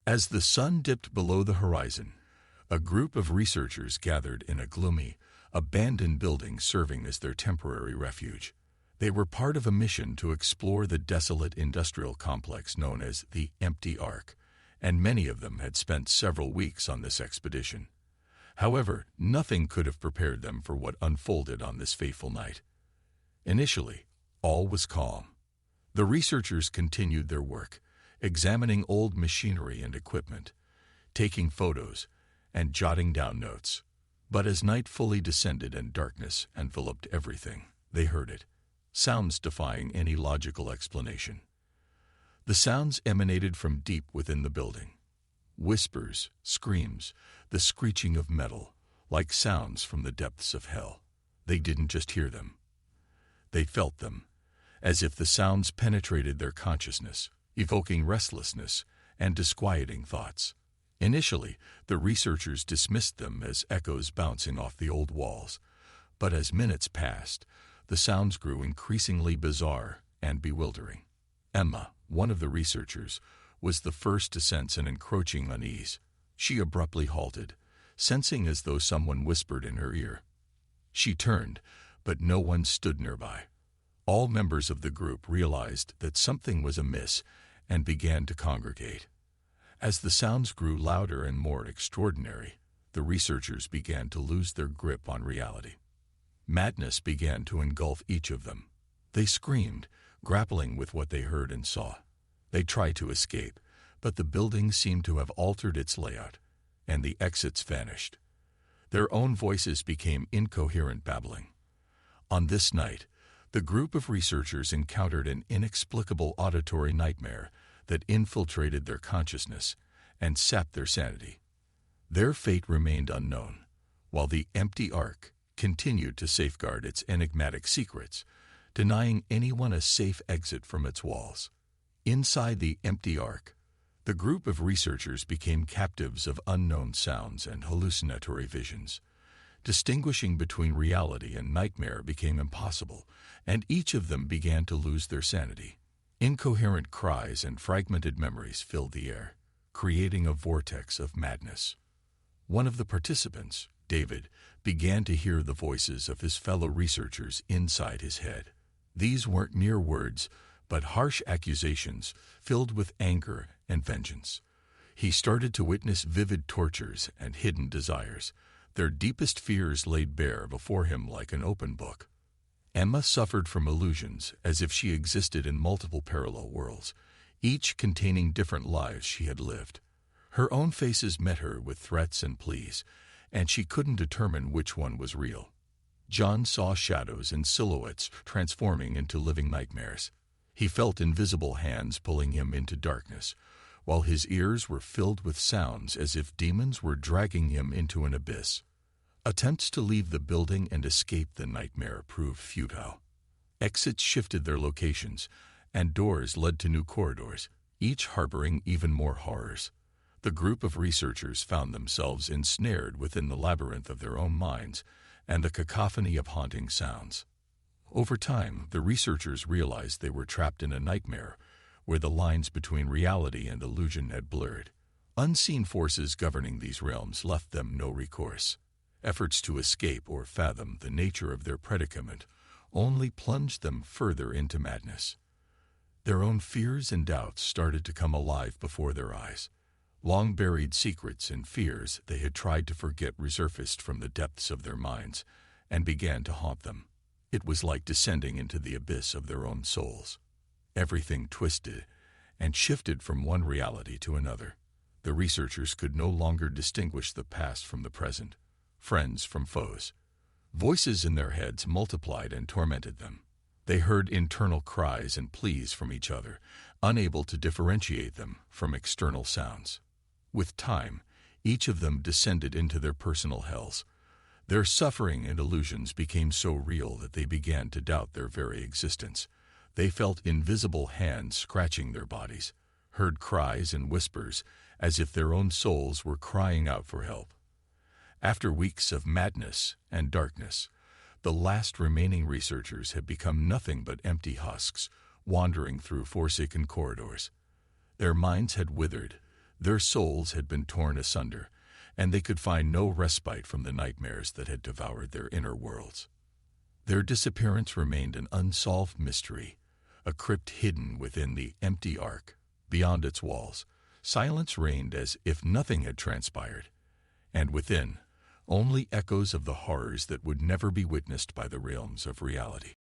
As the sun dipped below the horizon, a group of researchers gathered in a gloomy, abandoned building serving as their temporary refuge. They were part of a mission to explore the desolate industrial complex known as the Empty Ark, and many of them had spent several weeks on this expedition. However, nothing could have prepared them for what unfolded on this fateful night. Initially, all was calm. The researchers continued their work, examining old machinery and equipment, taking photos, and jotting down notes. But as night fully descended and darkness enveloped everything, they heard it, sounds defying any logical explanation. The sounds emanated from deep within the building. Whispers, screams, the screeching of metal, like sounds from the depths of hell. They didn't just hear them. They felt them, as if the sounds penetrated their consciousness, evoking restlessness and disquieting thoughts. Initially, the researchers dismissed them as echoes bouncing off the old walls, but as minutes passed, the sounds grew increasingly bizarre and bewildering. Emma, one of the researchers, was the first to sense an encroaching unease. She abruptly halted, sensing as though someone whispered in her ear. She turned, but no one stood nearby. All members of the group realized that something was amiss and began to congregate. As the sounds grew louder and more extraordinary, the researchers began to lose their grip on reality. Madness began to engulf each of them. They screamed, grappling with what they heard and saw. They tried to escape, but the building seemed to have altered its layout, and the exits vanished. Their own voices became incoherent babbling. On this night, the group of researchers encountered an inexplicable auditory nightmare that infiltrated their consciousness and sapped their sanity. Their fate remained unknown, while the Empty Ark continued to safeguard its enigmatic secrets, denying anyone a safe exit from its walls. Inside the Empty Ark, the group of researchers became captives of unknown sounds and hallucinatory visions. Distinguishing between reality and nightmare became impossible, and each of them began to lose their sanity. Incoherent cries and fragmented memories filled the air, creating a vortex of madness. One of the participants, David, began to hear the voices of his fellow researchers inside his head. These weren't mere words, but harsh accusations filled with anger and vengeance. He started to witness vivid tortures and hidden desires, their deepest fears laid bare before him like an open book. Emma suffered from illusions as if she existed in multiple parallel worlds, each containing different lives she had lived. Her own faces met her with threats and pleas, and she couldn't determine which one was real. John saw shadows and silhouettes transforming into living nightmares. He felt invisible hands pulling him into darkness, while his ears were filled with sounds as if demons were dragging him into an abyss. Attempts to leave the building and escape the nightmare proved futile. Exits shifted their locations, and doors led to new corridors, each harboring even more horrors. The group of researchers found themselves ensnared within the labyrinth of their own minds and the cacophony of haunting sounds. Over time, the researchers realized they were trapped in a nightmare where the lines between reality and illusion had blurred. Unseen forces governing these realms left them no recourse. Efforts to escape or fathom the nature of their predicament only plunged them further into madness. Their own fears and doubts started to come alive before their eyes. Long-buried secrets and fears they had tried to forget resurfaced from the depths of their minds and began to haunt them. It was like descending into the abyss of their own souls. Everything twisted and shifted from one reality to another. The researchers could no longer distinguish the past from the present, friends from foes. Voices in their heads multiplied and tormented them. They heard internal cries and pleas from each other, unable to differentiate them from external sounds. With time, each of them descended into their personal hells. Their suffering and illusions became so real that they began to doubt their very existence. They felt invisible hands scratching their bodies, heard cries and whispers as if their own souls were crying out for help. After weeks of madness and darkness, the last remaining researchers had become nothing but empty husks, wandering through forsaken corridors. Their minds had withered, Their souls had been torn asunder, and they could find no respite from the nightmares that had devoured their inner worlds. Their disappearance remained an unsolved mystery, a crypt hidden within the empty ark. Beyond its walls, silence reigned as if nothing had transpired, and within, only echoes of the horrors that would never be witnessed by the realms of reality.